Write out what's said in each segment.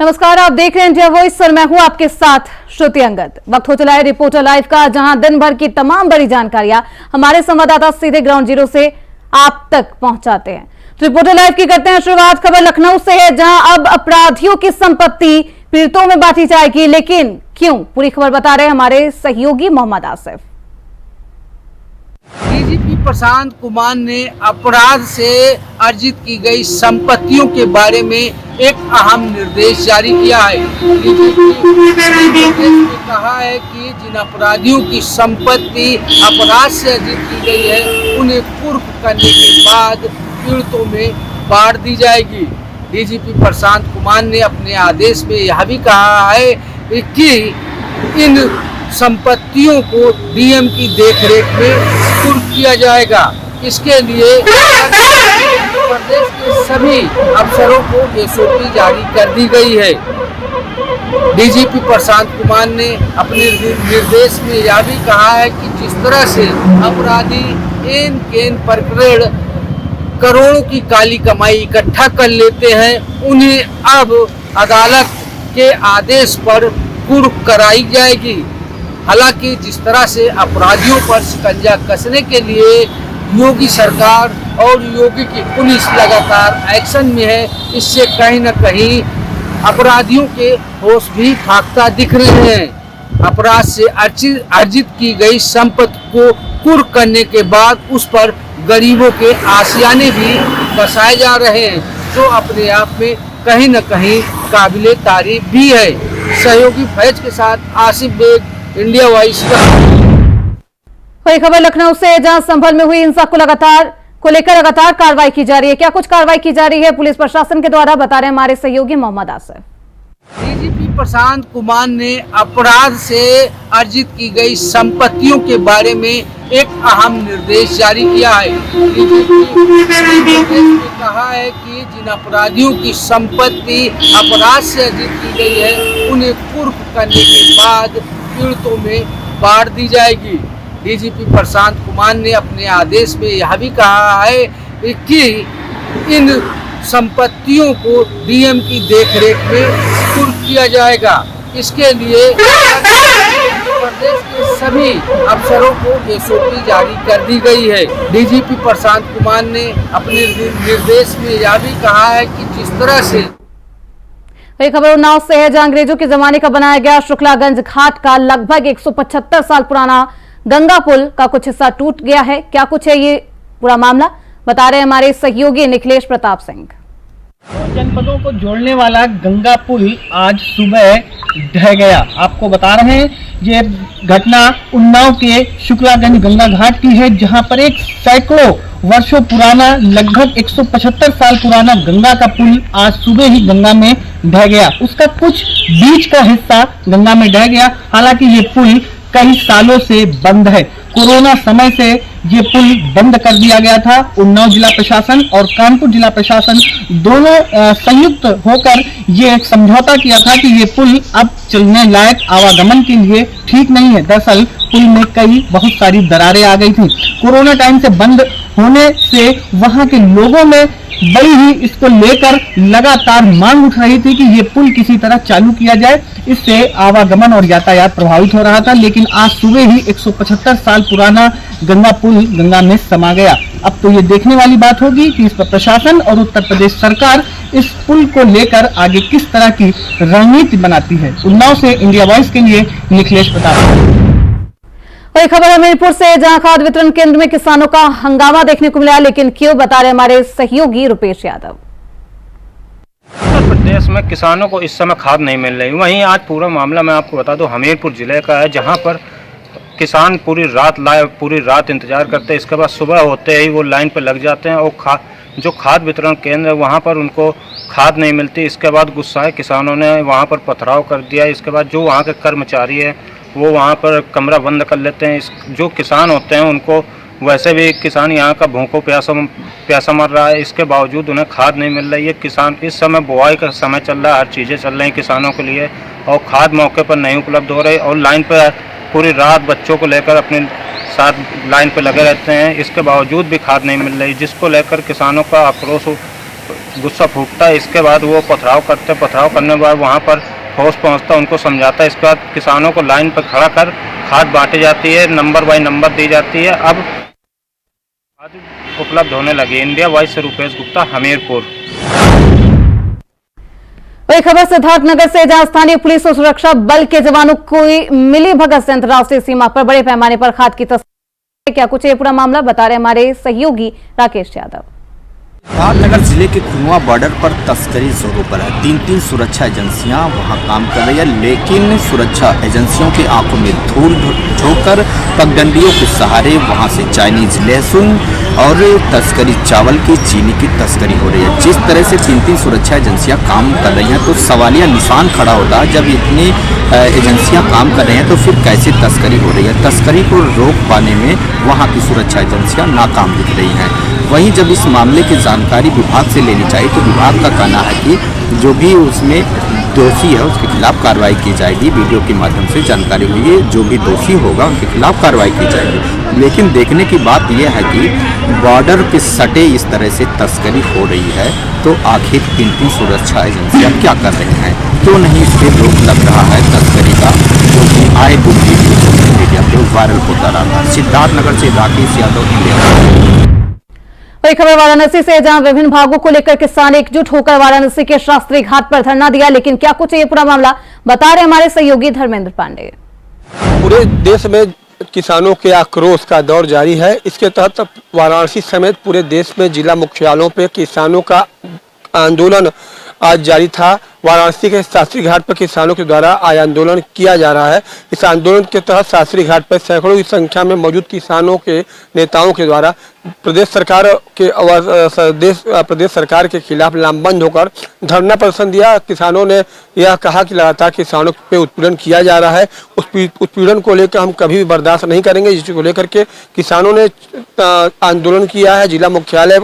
नमस्कार, आप देख रहे हैं इंडिया वॉइस और मैं हूं आपके साथ श्रुति अंगद। वक्त हो चला है रिपोर्टर लाइव का, जहां दिन भर की तमाम बड़ी जानकारियां हमारे संवाददाता सीधे ग्राउंड जीरो से आप तक पहुंचाते हैं। तो रिपोर्टर लाइव की करते हैं शुरुआत। खबर लखनऊ से है, जहां अब अपराधियों की संपत्ति पीड़ितों में बांटी जाएगी, लेकिन क्यों? पूरी खबर बता रहे हैं हमारे सहयोगी मोहम्मद आसिफ। डीजीपी प्रशांत कुमार ने अपराध से अर्जित की गई संपत्तियों के बारे में एक अहम निर्देश जारी किया है। डीजीपी ने कहा है कि जिन अपराधियों की संपत्ति अपराध से अर्जित की गई है, उन्हें कुर्क करने के बाद पीड़ितों में बांट दी जाएगी। डीजीपी प्रशांत कुमार ने अपने आदेश में यह भी कहा है कि इन संपत्तियों को डीएम की देखरेख में कुर्क किया जाएगा। इसके लिए प्रदेश के सभी अफसरों को एसओपी जारी कर दी गई है। डीजीपी प्रशांत कुमार ने अपने निर्देश में यह भी कहा है कि जिस तरह से अपराधी एन केन प्रकरण करोड़ों की काली कमाई इकट्ठा कर लेते हैं, उन्हें अब अदालत के आदेश पर कुर्क कराई जाएगी। हालांकि जिस तरह से अपराधियों पर शिकंजा कसने के लिए योगी सरकार और योगी की पुलिस लगातार एक्शन में है, इससे कहीं न कहीं अपराधियों के होश भी फाकता दिख रहे हैं। अपराध से अर्जित की गई संपत्ति को कुर्क करने के बाद उस पर गरीबों के आशियाने भी बसाए जा रहे हैं, जो अपने आप में कहीं न कहीं काबिले तारीफ भी है। सहयोगी फैज के साथ आसिफ बेग, इंडिया वॉइस। वही खबर लखनऊ से, जहां संभल में हुई हिंसा को लेकर लगातार कार्रवाई की जा रही है। क्या कुछ कार्रवाई की जा रही है पुलिस प्रशासन के द्वारा, बता रहे हैं हमारे सहयोगी मोहम्मद आसिफ। डीजीपी प्रशांत कुमार ने अपराध से अर्जित की गई संपत्तियों के बारे में एक अहम निर्देश जारी किया है। डीजीपी ने कहा है कि जिन अपराधियों की संपत्ति अपराध से अर्जित की गई है, उन्हें कुर्क करने के बाद पीड़ितों में बांट दी जाएगी। डीजीपी प्रशांत कुमार ने अपने आदेश में यह भी कहा है कि इन संपत्तियों को डीएम की देखरेख में कुर्क किया जाएगा। इसके लिए प्रदेश के सभी अफसरों को एसओपी जारी कर दी गई है। डीजीपी प्रशांत कुमार ने अपने निर्देश में यह भी कहा है कि जिस तरह से वही खबर उन्नाव से है, जहां अंग्रेजों के जमाने का बनाया गया शुक्लागंज घाट का लगभग 175 साल पुराना गंगा पुल का कुछ हिस्सा टूट गया है। क्या कुछ है ये पूरा मामला, बता रहे हैं हमारे सहयोगी निखिलेश प्रताप सिंह। जनपदों को जोड़ने वाला गंगा पुल आज सुबह ढह गया। आपको बता रहे हैं ये घटना उन्नाव के शुक्लागंज गंगा घाट की है, जहां पर एक सैकड़ों वर्षों पुराना लगभग 175 साल पुराना गंगा का पुल आज सुबह ही गंगा में ढह गया। उसका कुछ बीच का हिस्सा गंगा में ढह गया। हालांकि ये पुल कई सालों से बंद है। कोरोना समय से ये पुल बंद कर दिया गया था। उन्नाव जिला प्रशासन और कानपुर जिला प्रशासन दोनों संयुक्त होकर ये एक समझौता किया था कि ये पुल अब चलने लायक आवागमन के लिए ठीक नहीं है। दरअसल पुल में बहुत सारी दरारें आ गई थी। कोरोना टाइम से बंद होने से वहां के लोगों में बड़ी ही इसको लेकर लगातार मांग उठ रही थी कि ये पुल किसी तरह चालू किया जाए। इससे आवागमन और यातायात प्रभावित हो रहा था, लेकिन आज सुबह ही 175 साल पुराना गंगा पुल गंगा में समा गया। अब तो ये देखने वाली बात होगी कि इस पर प्रशासन और उत्तर प्रदेश सरकार इस पुल को लेकर आगे किस तरह की रणनीति बनाती है। उन्नाव से इंडिया वॉइस के लिए निखिलेश प्रताप। वही खबर हमीरपुर से, जहां खाद वितरण केंद्र में किसानों का हंगामा देखने को मिला, लेकिन क्यों, बता रहे हमारे सहयोगी रुपेश यादव। उत्तर प्रदेश में किसानों को इस समय खाद नहीं मिल रही। वहीं आज पूरा मामला मैं आपको बता दूं, हमीरपुर जिले का है, जहां पर किसान पूरी रात इंतजार करते हैं। इसके बाद सुबह होते ही वो लाइन पर लग जाते हैं और जो खाद वितरण केंद्र है वहाँ पर उनको खाद नहीं मिलती। इसके बाद गुस्साए किसानों ने वहाँ पर पथराव कर दिया। इसके बाद जो वहाँ के कर्मचारी है वो वहाँ पर कमरा बंद कर लेते हैं। जो किसान होते हैं उनको वैसे भी किसान यहाँ का भूखों प्यासा मर रहा है, इसके बावजूद उन्हें खाद नहीं मिल रही है। किसान इस समय बुआई का समय चल रहा है, हर चीज़ें चल रही हैं किसानों के लिए, और खाद मौके पर नहीं उपलब्ध हो रही और लाइन पर पूरी रात बच्चों को लेकर अपने साथ लाइन पर लगे रहते हैं। इसके बावजूद भी खाद नहीं मिल रही, जिसको लेकर किसानों का आक्रोश गुस्सा फूटता है। इसके बाद वो पथराव करते, पथराव करने के बाद वहाँ पर फोर्स पहुँचता, उनको समझाता है। इसके बाद किसानों को लाइन पर खड़ा कर खाद बांटी जाती है, नंबर बाय नंबर दी जाती है। अब खाद उपलब्ध होने लगी। इंडिया वॉइस से रुपेश गुप्ता, हमीरपुर। वही खबर सिद्धार्थनगर से, जहां स्थानीय पुलिस और सुरक्षा बल के जवानों को मिली भगत से अंतर्राष्ट्रीय सीमा पर बड़े पैमाने पर खाद की तस्करी। क्या कुछ ये पूरा मामला बता रहे हमारे सहयोगी राकेश यादव। सिद्धार्थनगर जिले के खुनुआ बॉर्डर पर तस्करी जोरों पर है। 3 सुरक्षा एजेंसियां वहां काम कर रही है, लेकिन सुरक्षा एजेंसियों की आंखों में धूल झोंककर पगडंडियों के सहारे वहां से चाइनीज लहसुन और तस्करी चावल की, चीनी की तस्करी हो रही है। जिस तरह से 3 सुरक्षा एजेंसियां काम कर रही हैं तो सवालिया निशान खड़ा होता है, जब इतनी एजेंसियां काम कर रही हैं तो फिर कैसे तस्करी हो रही है। तस्करी को रोक पाने में वहाँ की सुरक्षा एजेंसियां नाकाम दिख रही हैं। वहीं जब इस मामले की जानकारी विभाग से लेनी चाहिए तो विभाग का कहना है कि जो भी उसमें दोषी है उसके खिलाफ कार्रवाई की जाएगी। वीडियो के माध्यम से जानकारी हुई है, जो भी दोषी होगा उनके खिलाफ कार्रवाई की जाएगी। लेकिन देखने की बात यह है कि बॉर्डर पे सटे इस तरह से तस्करी हो रही है तो आखिर 3 सुरक्षा एजेंसियां क्या कर रही हैं, क्यों नहीं इस पर रोक लग रहा है तस्करी का, जो कि आए दिन सोशल मीडिया पे वायरल होता रहा। सिद्धार्थनगर से राकेश यादव, इंडिया। वही खबर वाराणसी से, जहां विभिन्न भागों को लेकर किसान एकजुट होकर वाराणसी के शास्त्री घाट पर धरना दिया। लेकिन क्या कुछ ये पूरा मामला बता रहे हमारे सहयोगी धर्मेंद्र पांडे। पूरे देश में किसानों के आक्रोश का दौर जारी है। इसके तहत वाराणसी समेत पूरे देश में जिला मुख्यालयों पे किसानों का आंदोलन आज जारी था। वाराणसी के शास्त्री घाट पर किसानों के द्वारा आज आंदोलन किया जा रहा है। इस आंदोलन के तहत शास्त्री घाट पर सैकड़ों की संख्या में मौजूद किसानों के नेताओं के द्वारा प्रदेश सरकार के खिलाफ लामबंद होकर धरना प्रदर्शन दिया। किसानों ने यह कहा कि लगातार किसानों पे उत्पीड़न किया जा रहा है, उस उत्पीड़न को लेकर हम कभी भी बर्दाश्त नहीं करेंगे। जिसको लेकर के किसानों ने आंदोलन किया है। जिला मुख्यालय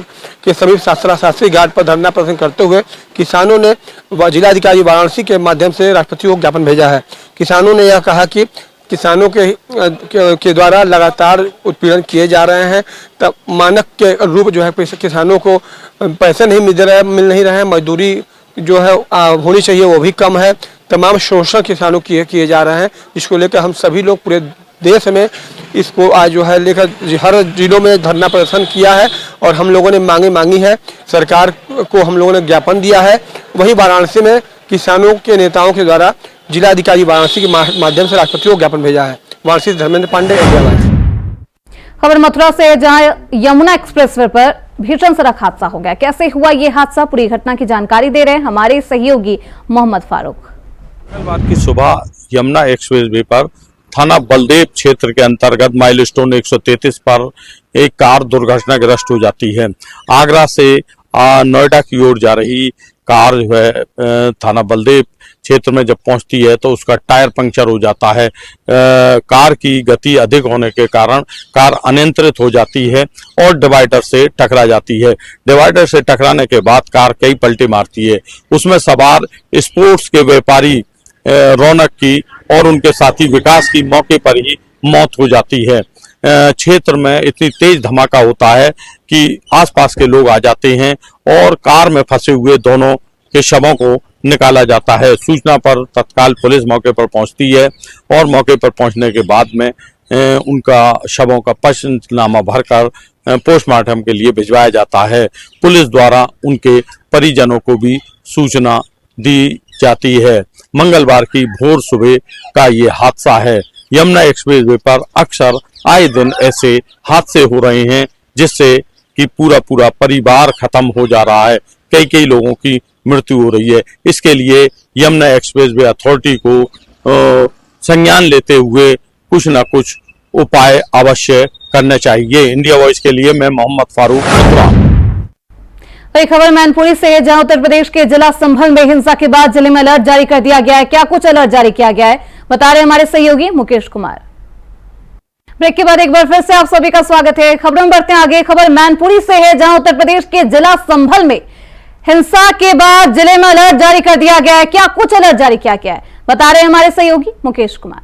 के समीप शास्त्री घाट पर धरना प्रदर्शन करते हुए किसानों ने जिलाधिकारी वाराणसी के माध्यम से राष्ट्रपति को ज्ञापन भेजा है। किसानों ने यह कहा कि किसानों के द्वारा लगातार उत्पीड़न किए जा रहे हैं, तब मानक के रूप जो है किसानों को पैसे नहीं मिल नहीं रहे हैं, मजदूरी जो है होनी चाहिए वो भी कम है, तमाम शोषण किसानों किए जा रहे हैं। जिसको लेकर हम सभी लोग पूरे देश में इसको आज जो है लेकर हर जिलों में धरना प्रदर्शन किया है और हम लोगों ने मांगी है, सरकार को हम लोगों ने ज्ञापन दिया है। वहीं वाराणसी में किसानों के नेताओं के द्वारा जिलाधिकारी वाराणसी के माध्यम से राष्ट्रपति को ज्ञापन भेजा है। वाराणसी से धर्मेंद्र पांडे, इंडिया वॉइस। खबर मथुरा से, जहां यमुना एक्सप्रेसवे पर भीषण सड़क हादसा हो गया। कैसे हुआ ये हादसा, पूरी घटना की जानकारी दे रहे हैं हमारे सहयोगी मोहम्मद फारूक। मंगलवार की सुबह यमुना एक्सप्रेसवे पर थाना बलदेव क्षेत्र के अंतर्गत माइलस्टोन 133 पर एक कार दुर्घटनाग्रस्त हो जाती है। आगरा से नोएडा की ओर जा रही कार जो है थाना बलदेव क्षेत्र में जब पहुंचती है तो उसका टायर पंक्चर हो जाता है। कार की गति अधिक होने के कारण कार अनियंत्रित हो जाती है और डिवाइडर से टकरा जाती है। डिवाइडर से टकराने के बाद कार कई पलटी मारती है। उसमें सवार स्पोर्ट्स के व्यापारी रौनक की और उनके साथी विकास की मौके पर ही मौत हो जाती है। क्षेत्र में इतनी तेज धमाका होता है कि आसपास के लोग आ जाते हैं और कार में फंसे हुए दोनों के शवों को निकाला जाता है। सूचना पर तत्काल पुलिस मौके पर पहुंचती है और मौके पर पहुंचने के बाद में उनका शवों का पंचनामा भरकर पोस्टमार्टम के लिए भिजवाया जाता है। पुलिस द्वारा उनके परिजनों को भी सूचना दी जाती है। मंगलवार की भोर सुबह का ये हादसा है। यमुना एक्सप्रेसवे पर अक्सर आए दिन ऐसे हादसे हो रहे हैं जिससे कि पूरा परिवार खत्म हो जा रहा है। कई लोगों की मृत्यु हो रही है। इसके लिए यमुना एक्सप्रेसवे अथॉरिटी को संज्ञान लेते हुए कुछ न कुछ उपाय अवश्य करने चाहिए। इंडिया वॉइस के लिए मैं मोहम्मद फारूक, मथुरा। वही खबर मैनपुरी से है, जहां उत्तर प्रदेश के जिला संभल में हिंसा के बाद जिले में अलर्ट जारी कर दिया गया है। क्या कुछ अलर्ट जारी किया गया है, बता रहे हमारे सहयोगी मुकेश कुमार। ब्रेक के बाद एक बार फिर से आप सभी का स्वागत है। खबरों में बढ़ते हैं आगे। खबर मैनपुरी से है, जहां उत्तर प्रदेश के जिला संभल में हिंसा के बाद जिले में अलर्ट जारी कर दिया गया है। क्या कुछ अलर्ट जारी किया गया है, बता रहे हमारे सहयोगी मुकेश कुमार।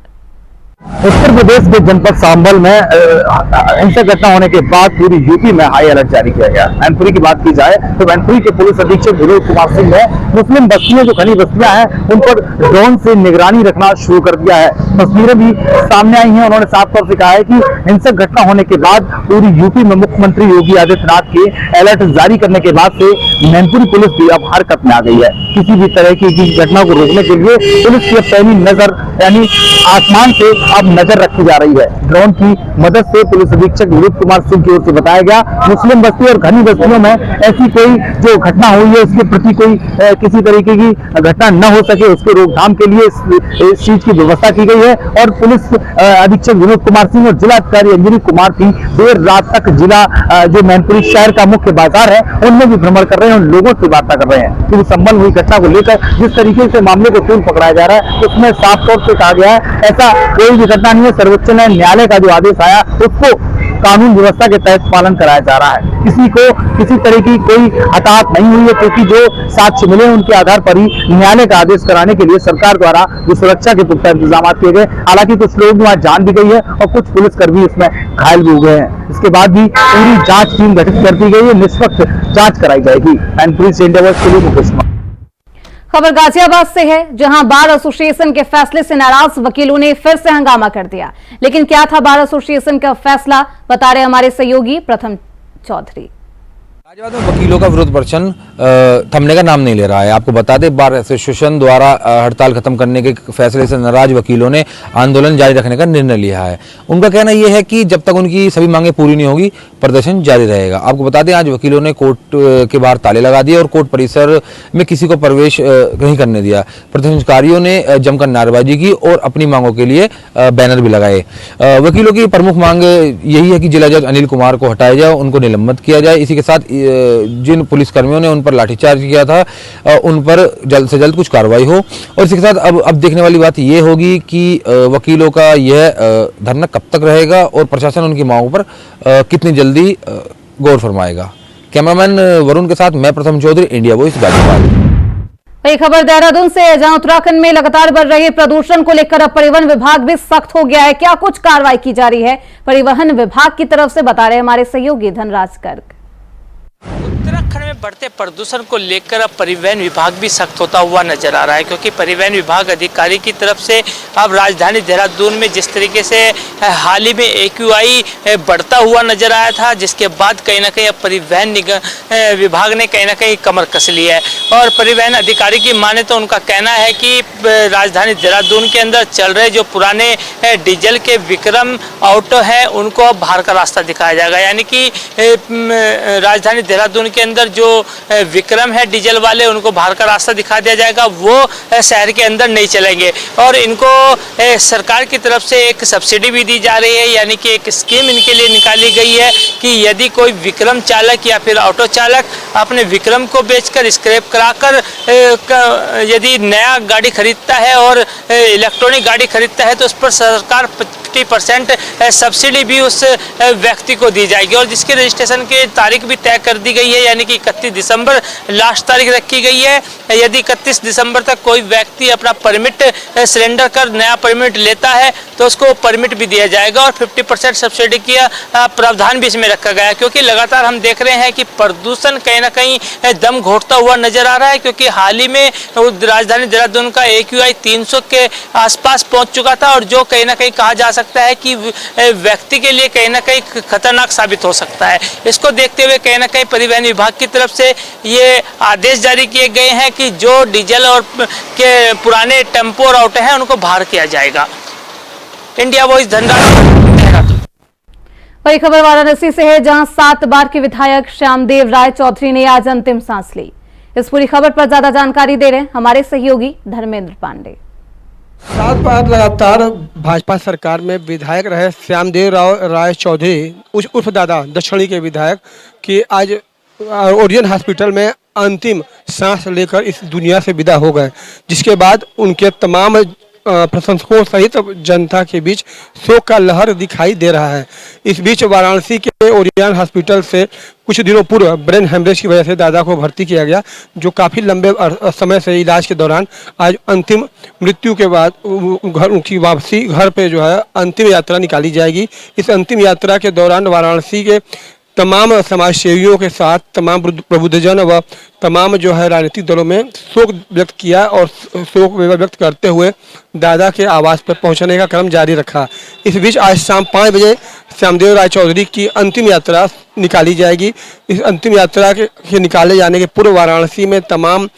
उत्तर प्रदेश के जनपद सांभल में हिंसक घटना होने के बाद पूरी यूपी में हाई अलर्ट जारी किया गया। मैनपुरी की बात की जाए तो मैनपुरी के पुलिस अधीक्षक विनोद कुमार सिंह ने मुस्लिम बस्तियों जो घनी बस्तियां हैं उन पर ड्रोन से निगरानी रखना शुरू कर दिया है। तस्वीरें भी सामने आई हैं। उन्होंने साफ तौर से कहा है कि हिंसक घटना होने के बाद पूरी यूपी में मुख्यमंत्री योगी आदित्यनाथ के अलर्ट जारी करने के बाद से मैनपुरी पुलिस भी अब हरकत में आ गई है। किसी भी तरह की घटना को रोकने के लिए पुलिस की पैनी नजर यानी आसमान से अब नजर रखी जा रही है। ड्रोन की मदद से पुलिस अधीक्षक विनोद कुमार सिंह की ओर से बताया गया मुस्लिम बस्ती और घनी बस्तियों में ऐसी कोई जो घटना हुई है उसके प्रति कोई किसी तरीके की घटना न हो सके उसके रोकथाम के लिए इस चीज की व्यवस्था की गई है। और पुलिस अधीक्षक विनोद कुमार सिंह और जिलाधिकारी अंजलि कुमार भी देर रात तक जिला जो मैनपुरी शहर का मुख्य बाजार है उनमें भी भ्रमण कर रहे हैं और लोगों से वार्ता कर रहे हैं। क्योंकि संबल हुई घटना को लेकर जिस तरीके से मामले को तूल पकड़ाया जा रहा है उसमें साफ तौर से कहा गया है ऐसा कोई भी घटना नहीं है। सर्वोच्च न्यायालय का जो आदेश आया उसको कानून व्यवस्था के तहत पालन कराया जा रहा है। किसी को किसी तरह की कोई हताहत नहीं हुई है क्योंकि जो साक्ष्य मिले उनके आधार पर ही न्यायालय का आदेश कराने के लिए सरकार द्वारा जो सुरक्षा के पुख्ता इंतजाम किए गए। हालांकि कुछ लोग वहां जान भी गई है और कुछ पुलिसकर्मी उसमें घायल भी हो गए हैं। इसके बाद भी पूरी जांच टीम गठित कर दी गई है। निष्पक्ष जांच कराई जाएगी। मैनपुरी से इंडिया वॉइस के लिए मुकेश कुमार। खबर गाजियाबाद से है जहां बार एसोसिएशन के फैसले से नाराज वकीलों ने फिर से हंगामा कर दिया। लेकिन क्या था बार एसोसिएशन का फैसला, बता रहे हमारे सहयोगी प्रथम चौधरी। गाजियाबाद में वकीलों का विरोध प्रदर्शन थमने का नाम नहीं ले रहा है। आपको बता दें बार एसोसिएशन द्वारा हड़ताल खत्म करने के फैसले से नाराज वकीलों ने आंदोलन जारी रखने का निर्णय लिया है। उनका कहना यह है कि जब तक उनकी सभी मांगें पूरी नहीं होगी प्रदर्शन जारी रहेगा। आपको बता दें आज वकीलों ने कोर्ट के बाहर ताले लगा दिए और कोर्ट परिसर में किसी को प्रवेश नहीं करने दिया। प्रदर्शनकारियों ने जमकर नारेबाजी की और अपनी मांगों के लिए बैनर भी लगाए। वकीलों की प्रमुख मांग यही है कि जिला जज अनिल कुमार को हटाया जाए, उनको निलंबित किया जाए। इसी के साथ जिन पुलिसकर्मियों ने उन पर लाठीचार्ज किया था उन पर जल्द से जल्द कुछ कार्रवाई हो। और इसी के साथ अब देखने वाली बात यह होगी कि वकीलों का यह धरना कब तक रहेगा और प्रशासन उनकी मांगों पर कितनी जल्दी गौर फरमाएगा। कैमरामैन वरुण के साथ मैं प्रथम चौधरी, इंडिया वॉइस, गाजियाबाद। वही खबर देहरादून से है जहां उत्तराखंड में लगातार बढ़ रहे प्रदूषण को लेकर अब परिवहन विभाग भी सख्त हो गया है। क्या कुछ कार्रवाई की जा रही है परिवहन विभाग की तरफ से, बता रहे हमारे सहयोगी धनराज गर्ग। उत्तराखंड में बढ़ते प्रदूषण को लेकर अब परिवहन विभाग भी सख्त होता हुआ नजर आ रहा है, क्योंकि परिवहन विभाग अधिकारी की तरफ से अब राजधानी देहरादून में जिस तरीके से हाल ही में AQI बढ़ता हुआ नजर आया था, जिसके बाद कहीं ना कहीं अब परिवहन विभाग ने कहीं ना कहीं कमर कस ली है। और परिवहन अधिकारी की माने तो उनका कहना है कि राजधानी देहरादून के अंदर चल रहे जो पुराने डीजल के विक्रम ऑटो हैं उनको अब बाहर का रास्ता दिखाया जाएगा। यानी कि राजधानी देहरादून के अंदर जो विक्रम है डीजल वाले उनको बाहर का रास्ता दिखा दिया जाएगा, वो शहर के अंदर नहीं चलेंगे। और इनको सरकार की तरफ से एक सब्सिडी भी दी जा रही है, यानी कि एक स्कीम इनके लिए निकाली गई है कि यदि कोई विक्रम चालक या फिर ऑटो चालक अपने विक्रम को बेचकर स्क्रैप कराकर यदि नया गाड़ी खरीदता है और इलेक्ट्रॉनिक गाड़ी खरीदता है तो उस पर सरकार 50% सब्सिडी भी उस व्यक्ति को दी जाएगी। और जिसके रजिस्ट्रेशन की तारीख भी तय कर दी गई है, यानी कि 31 दिसंबर लास्ट तारीख रखी गई है। यदि 31 दिसंबर तक कोई व्यक्ति अपना परमिट सरेंडर कर नया परमिट लेता है तो उसको परमिट भी दिया जाएगा और 50% सब्सिडी का प्रावधान भी इसमें रखा गया है। क्योंकि लगातार हम देख रहे हैं कि प्रदूषण कहीं ना कहीं दम घोटता हुआ नजर आ रहा है, क्योंकि हाल ही में राजधानी देहरादून का AQI 300 के आसपास पहुंच चुका था और जो कहीं ना कहीं कहा जा सकता है कि व्यक्ति के लिए कहीं ना कहीं खतरनाक साबित हो सकता है। इसको देखते हुए कहीं ना कहीं परिवहन विभाग की तरफ से ये आदेश जारी किए गए हैं कि जो डीजल और के पुराने टेम्पो और ऑटो हैं उनको बाहर किया जाएगा। India voice Dhanraj. वही खबर वाराणसी से है जहां 7 बार के विधायक श्यामदेव राय चौधरी ने आज अंतिम सांस ली। इस पूरी खबर पर ज्यादा जानकारी दे रहे हैं हमारे सहयोगी धर्मेंद्र पांडे। 7 बार लगातार भाजपा सरकार में विधायक रहे श्यामदेव राय चौधरी उर्फ दादा दक्षिणी के विधायक की आज ओरियन हॉस्पिटल में अंतिम सांस लेकर इस दुनिया से विदा हो गए, जिसके बाद उनके तमाम प्रशंसकों सहित जनता के बीच शोक का लहर दिखाई दे रहा है। इस बीच वाराणसी के ओरियन हॉस्पिटल से कुछ दिनों पूर्व ब्रेन हेमरेज की वजह से दादा को भर्ती किया गया, जो काफ़ी लंबे समय से इलाज के दौरान आज अंतिम मृत्यु के बाद घर उनकी वापसी घर पे जो है अंतिम यात्रा निकाली जाएगी। इस अंतिम यात्रा के दौरान वाराणसी के तमाम समाज सेवियों के साथ तमाम प्रबुद्धजन व तमाम जो है राजनीतिक दलों में शोक व्यक्त किया और शोक व्यक्त करते हुए दादा के आवास पर पहुंचने का क्रम जारी रखा। इस बीच आज शाम 5 बजे श्यामदेव राय चौधरी की अंतिम यात्रा निकाली जाएगी। इस अंतिम यात्रा के निकाले जाने के पूर्व वाराणसी में तमाम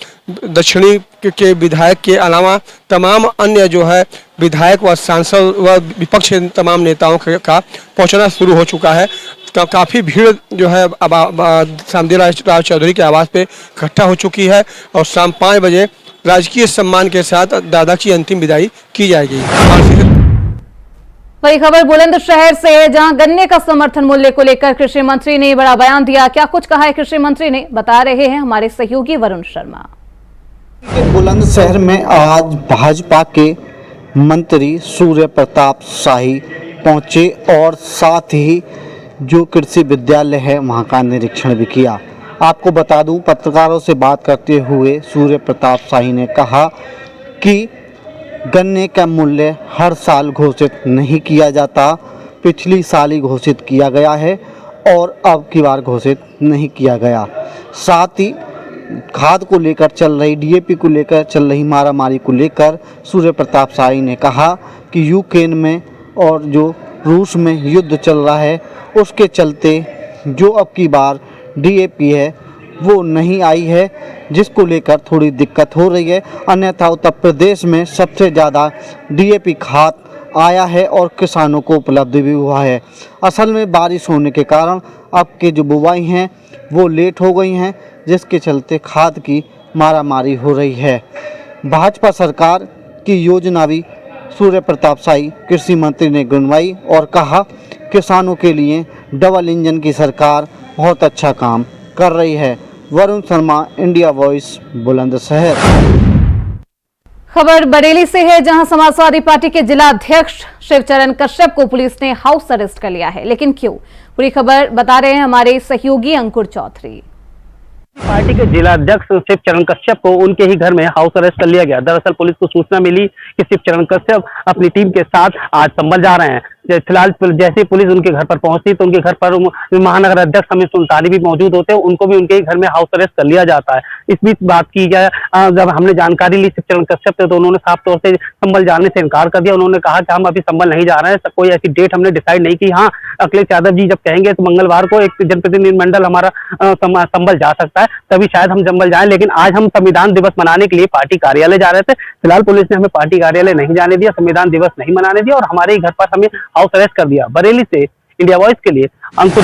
दक्षिणी के विधायक के अलावा तमाम अन्य जो है विधायक व सांसद व विपक्ष के तमाम नेताओं का पहुंचना शुरू हो चुका है। काफ़ी भीड़ जो है श्यामदेव राय चौधरी के आवास पे इकट्ठा हो चुकी है और शाम 5 बजे राजकीय सम्मान के साथ दादा की अंतिम विदाई की जाएगी। वही खबर बुलंदशहर से है, जहां गन्ने का समर्थन मूल्य को लेकर कृषि मंत्री ने बड़ा बयान दिया। क्या कुछ कहा है कृषि मंत्री ने, बता रहे हैं हमारे सहयोगी वरुण शर्मा। बुलंदशहर में आज भाजपा के मंत्री सूर्य प्रताप शाही पहुंचे और साथ ही जो कृषि विद्यालय है वहां का निरीक्षण भी किया। आपको बता दूं, पत्रकारों से बात करते हुए सूर्य प्रताप शाही ने कहा कि गन्ने का मूल्य हर साल घोषित नहीं किया जाता, पिछली साल ही घोषित किया गया है और अब की बार घोषित नहीं किया गया। साथ ही खाद को लेकर चल रही डीएपी को लेकर चल रही मारामारी को लेकर सूर्य प्रताप शाही ने कहा कि यूक्रेन में और जो रूस में युद्ध चल रहा है उसके चलते जो अब की बार डीएपी है वो नहीं आई है, जिसको लेकर थोड़ी दिक्कत हो रही है। अन्यथा उत्तर प्रदेश में सबसे ज़्यादा डीएपी खाद आया है और किसानों को उपलब्ध भी हुआ है। असल में बारिश होने के कारण अब के जो बुवाई हैं वो लेट हो गई हैं, जिसके चलते खाद की मारामारी हो रही है। भाजपा सरकार की योजना भी सूर्य प्रताप शाही कृषि मंत्री ने गिनवाई और कहा किसानों के लिए डबल इंजन की सरकार बहुत अच्छा काम कर रही है। Varun Sharma, India voice, Bulandshahr. खबर बरेली से है, जहां समाजवादी पार्टी के जिला अध्यक्ष शिवचरण कश्यप को पुलिस ने हाउस अरेस्ट कर लिया है। लेकिन क्यों, पूरी खबर बता रहे हैं हमारे सहयोगी अंकुर चौधरी। पार्टी के जिला अध्यक्ष शिवचरण कश्यप को उनके ही घर में हाउस अरेस्ट कर लिया गया। दरअसल पुलिस को सूचना मिली कि शिवचरण कश्यप अपनी टीम के साथ आज संभल जा रहे हैं। फिलहाल जैसे पुलिस उनके घर पर पहुंचती तो उनके घर पर महानगर अध्यक्ष अमित सुल्तानी भी मौजूद होते हैं, उनको भी उनके ही घर में हाउस अरेस्ट कर लिया जाता है। इस बीच बात की जाए, जब हमने जानकारी ली शिवचरण कश्यप से तो उन्होंने साफ तौर से संभल जाने से इनकार कर दिया। उन्होंने कहा कि हम अभी संभल नहीं जा रहे हैं, कोई ऐसी डेट हमने डिसाइड नहीं की। हाँ, अखिलेश यादव जी जब कहेंगे तो मंगलवार को एक जनप्रतिनिधिमंडल हमारा संभल जा सकता है, तभी शायद हम संभल जाएं। लेकिन आज हम संविधान दिवस मनाने के लिए पार्टी कार्यालय जा रहे थे। फिलहाल पुलिस ने हमें पार्टी कार्यालय नहीं जाने दिया, संविधान दिवस नहीं मनाने दिया और हमारे ही घर पर हमें हाउस अरेस्ट कर दिया। बरेली से इंडिया वॉइस के लिए अंकुर।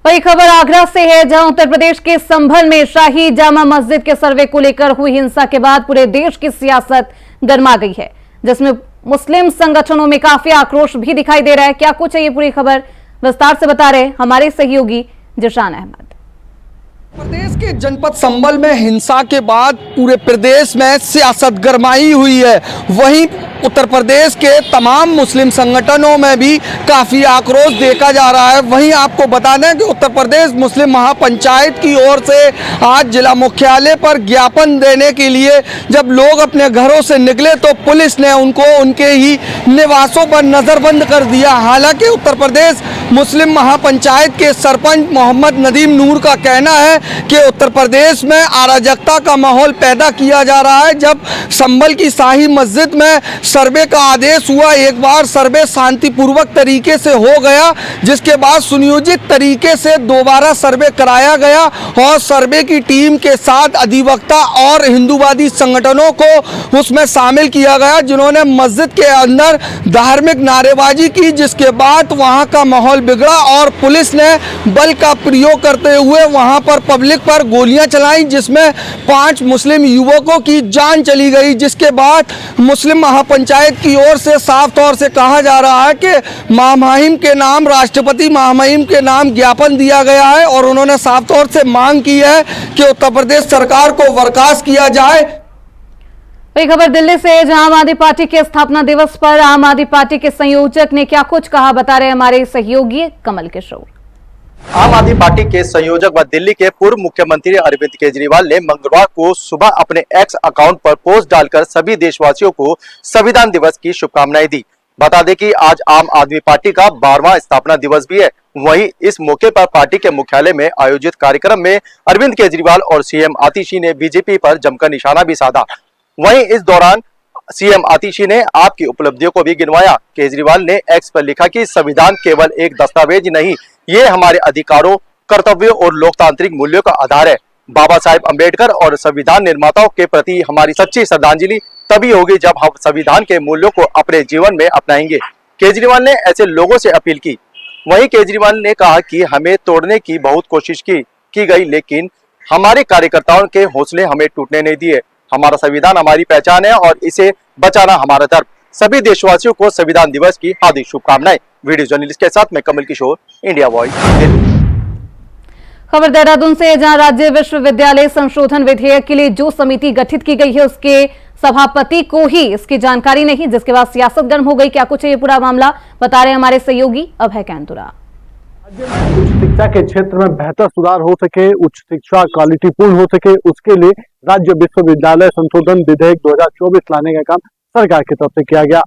वही खबर आगरा से है, जहां उत्तर प्रदेश के संभल में शाही जामा मस्जिद के सर्वे को लेकर हुई हिंसा के बाद पूरे देश की सियासत गर्मा गई है, जिसमें मुस्लिम संगठनों में काफी आक्रोश भी दिखाई दे रहा है। क्या कुछ है ये पूरी खबर विस्तार से बता रहे हमारे सहयोगी जिशान अहमद। प्रदेश के जनपद संभल में हिंसा के बाद पूरे प्रदेश में सियासत गरमाई हुई है। वहीं उत्तर प्रदेश के तमाम मुस्लिम संगठनों में भी काफ़ी आक्रोश देखा जा रहा है। वहीं आपको बता दें कि उत्तर प्रदेश मुस्लिम महापंचायत की ओर से आज जिला मुख्यालय पर ज्ञापन देने के लिए जब लोग अपने घरों से निकले तो पुलिस ने उनको उनके ही निवासों पर नज़रबंद कर दिया। हालांकि उत्तर प्रदेश मुस्लिम महापंचायत के सरपंच मोहम्मद नदीम नूर का कहना है कि उत्तर प्रदेश में अराजकता का माहौल पैदा किया जा रहा है। जब संभल की शाही मस्जिद में सर्वे का आदेश हुआ, एक बार सर्वे शांतिपूर्वक तरीके से हो गया, जिसके बाद सुनियोजित तरीके से दोबारा सर्वे कराया गया और सर्वे की टीम के साथ अधिवक्ता और हिंदूवादी संगठनों को उसमें शामिल किया गया, जिन्होंने मस्जिद के अंदर धार्मिक नारेबाजी की, जिसके बाद वहां का माहौल बिगड़ा और पुलिस ने बल का प्रयोग करते हुए वहां पर पब्लिक पर गोलियां चलाई, जिसमें 5 मुस्लिम युवकों की जान चली गई। जिसके बाद मुस्लिम महापंचायत की ओर से साफ तौर से कहा जा रहा है कि महामहिम के नाम, राष्ट्रपति महामहिम के नाम ज्ञापन दिया गया है और उन्होंने साफ तौर से मांग की है कि उत्तर प्रदेश सरकार को बर्खास्त किया जाए। वही खबर दिल्ली से, जहां आम आदमी पार्टी के स्थापना दिवस पर आम आदमी पार्टी के संयोजक ने क्या कुछ कहा, बता रहे हमारे सहयोगी कमल किशोर। आम आदमी पार्टी के संयोजक व दिल्ली के पूर्व मुख्यमंत्री अरविंद केजरीवाल ने मंगलवार को सुबह अपने एक्स अकाउंट पर पोस्ट डालकर सभी देशवासियों को संविधान दिवस की शुभकामनाएं दी। बता दें कि आज आम आदमी पार्टी का 12वां स्थापना दिवस भी है। वहीं इस मौके पर पार्टी के मुख्यालय में आयोजित कार्यक्रम में अरविंद केजरीवाल और सीएम आतिशी ने बीजेपी पर जमकर निशाना भी साधा। वहीं इस दौरान सीएम आतिशी ने आपकी उपलब्धियों को भी गिनवाया। केजरीवाल ने एक्स पर लिखा कि संविधान केवल एक दस्तावेज नहीं, ये हमारे अधिकारों, कर्तव्यों और लोकतांत्रिक मूल्यों का आधार है। बाबा साहेब अम्बेडकर और संविधान निर्माताओं के प्रति हमारी सच्ची श्रद्धांजलि तभी होगी जब हम संविधान के मूल्यों को अपने जीवन में अपनाएंगे। केजरीवाल ने ऐसे लोगों से अपील की। वहीं केजरीवाल ने कहा कि हमें तोड़ने की बहुत कोशिश की गई, लेकिन हमारे कार्यकर्ताओं के हौसले हमें टूटने नहीं दिए। हमारा संविधान हमारी पहचान है और इसे बचाना हमारा धर्म। सभी देशवासियों को संविधान दिवस की हार्दिक शुभकामनाएं। वीडियो जर्नलिस्ट के साथ मैं कमल किशोर, इंडिया वॉइस, दिल्ली। खबर देहरादून से, जहां राज्य विश्वविद्यालय संशोधन विधेयक के लिए जो समिति गठित की गई है उसके सभापति को ही इसकी जानकारी नहीं, जिसके बाद सियासत गर्म हो गई। क्या कुछ है ये पूरा मामला, बता रहे हमारे सहयोगी अभय कैंतुरा। उच्च शिक्षा के क्षेत्र में बेहतर सुधार हो सके, उच्च शिक्षा क्वालिटीपूर्ण हो सके, उसके लिए राज्य विश्वविद्यालय संशोधन विधेयक 2024 लाने का काम सरकार की तरफ से किया गया।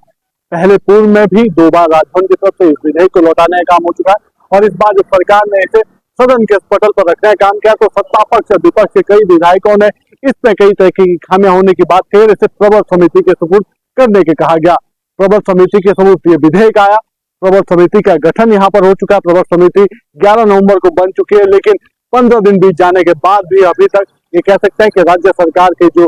पहले पूर्व में भी 2 बार राजभवन की तरफ से इस विधेयक को लौटाने का काम हो चुका है और इस बार जब सरकार ने इसे सदन के पटल पर रखने का काम किया तो सत्ता पक्ष और विपक्ष के कई विधायकों ने इसमें कई तरह की खामियां होने के बाद फिर इसे प्रबल समिति के सुपुर्द करने के कहा गया। प्रबल समिति के सुपुर्द ये विधेयक आया। प्रबल समिति का गठन यहाँ पर हो चुका है। प्रबल समिति 11 नवंबर को बन चुकी है, लेकिन 15 दिन बीत जाने के बाद भी अभी तक ये कह सकते हैं कि राज्य सरकार के जो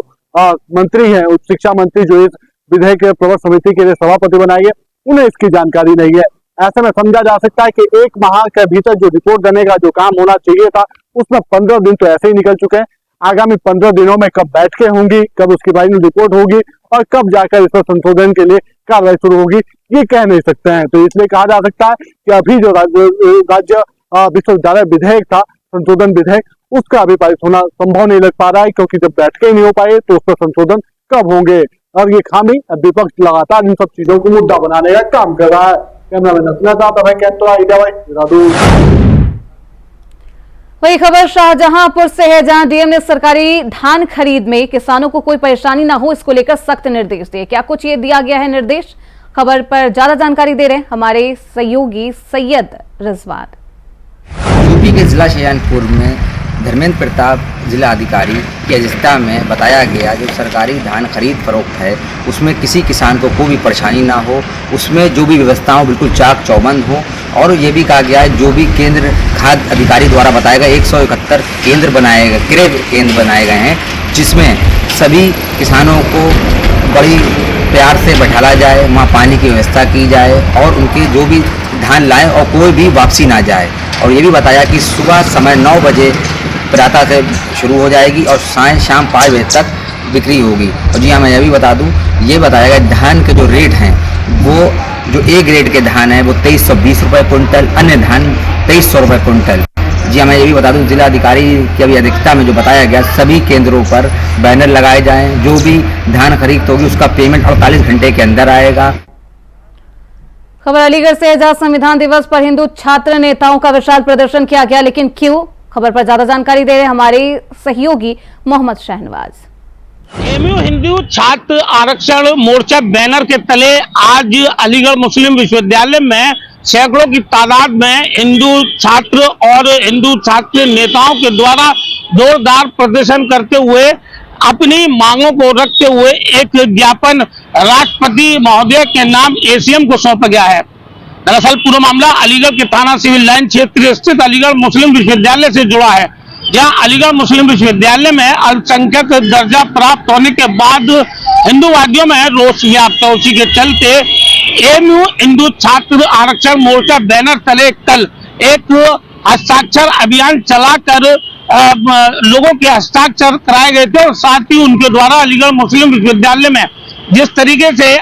मंत्री हैं, उच्च शिक्षा मंत्री जो इस विधेयक के प्रबल समिति के लिए सभापति बनाए गए, उन्हें इसकी जानकारी नहीं है। ऐसे में समझा जा सकता है कि 1 माह के भीतर जो रिपोर्ट देने का जो काम होना चाहिए था उसमें 15 दिन तो ऐसे ही निकल चुके हैं। आगामी 15 दिनों में कब बैठकें होंगी, कब उसकी फाइनल रिपोर्ट होगी और कब जाकर इसमें संशोधन के लिए कार्रवाई शुरू होगी, ये कह नहीं सकते हैं। तो इसलिए कहा जा सकता है कि अभी जो राज्य विश्वविद्यालय विधेयक था, संशोधन विधेयक, उसका अभी पारित होना संभव नहीं लग पा रहा है, क्योंकि जब बैठकें नहीं हो पाए तो उस पर संशोधन कब होंगे। और ये खामी विपक्ष लगातार इन सब चीजों को मुद्दा बनाने का काम कर रहा है। कैमरामैन नसना साहब, अभय कैंतुरा, इंडिया वॉइस, देहरादून। वही खबर शाहजहांपुर से है, जहां डीएम ने सरकारी धान खरीद में किसानों को कोई परेशानी ना हो, इसको लेकर सख्त निर्देश दिए। क्या कुछ ये दिया गया है निर्देश, खबर पर ज्यादा जानकारी दे रहे हैं हमारे सहयोगी सैयद रिजवान। यूपी के जिला शाहजहांपुर में धर्मेंद्र प्रताप जिला अधिकारी की अध्यक्षता में बताया गया जो सरकारी धान खरीद फरोख्त है उसमें किसी किसान को कोई भी परेशानी ना हो, उसमें जो भी व्यवस्थाएं बिल्कुल चाक चौबंद हो। और ये भी कहा गया है जो भी केंद्र खाद्य अधिकारी द्वारा बताया गया 171 केंद्र बनाए गए, क्रय केंद्र बनाए गए हैं, जिसमें सभी किसानों को बड़ी प्यार से बैठाला जाए, वहाँ पानी की व्यवस्था की जाए और उनके जो भी धान लाएं और कोई भी वापसी ना जाए। और ये भी बताया कि सुबह समय 9 बजे प्रातः से शुरू हो जाएगी और शाम 5 बजे तक बिक्री होगी। और जी हाँ, मैं यह भी बता दूं, ये बताया गया धान के जो रेट हैं वो जो ए ग्रेड के धान है वो 2320 रुपये कुंटल, अन्य धान 2300 रुपये कुंटल। जी हाँ, मैं ये भी बता दूं, जिला अधिकारी की अभी अध्यक्षता में जो बताया गया सभी केंद्रों पर बैनर लगाए जाएं, जो भी धान खरीद होगी उसका पेमेंट 48 घंटे के अंदर आएगा। खबर अलीगढ़ से, जहां संविधान दिवस पर हिंदू छात्र नेताओं का विशाल प्रदर्शन किया गया, लेकिन क्यों, खबर पर ज्यादा जानकारी दे रहे हमारे सहयोगी मोहम्मद शहनवाज। एमयू हिंदू छात्र आरक्षण मोर्चा बैनर के तले आज अलीगढ़ मुस्लिम विश्वविद्यालय में सैकड़ों की तादाद में हिंदू छात्र और हिंदू छात्र नेताओं के द्वारा जोरदार प्रदर्शन करते हुए अपनी मांगों को रखते हुए एक ज्ञापन राष्ट्रपति महोदय के नाम एसीएम को सौंपा गया है। दरअसल पूरा मामला अलीगढ़ के थाना सिविल लाइन क्षेत्र स्थित अलीगढ़ मुस्लिम विश्वविद्यालय से जुड़ा है, जहां अलीगढ़ मुस्लिम विश्वविद्यालय में अल्पसंख्यक दर्जा प्राप्त होने के बाद हिंदूवादियों में रोष व्याप्त है। उसी के चलते एमयू हिंदू छात्र आरक्षण मोर्चा बैनर तले कल एक हस्ताक्षर अभियान चलाकर लोगों के हस्ताक्षर कराए गए थे और साथ ही उनके द्वारा अलीगढ़ मुस्लिम विश्वविद्यालय में जिस तरीके से।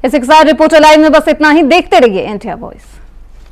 इसी के साथ रिपोर्टर लाइव में बस इतना ही। देखते रहिए इंडिया वॉइस।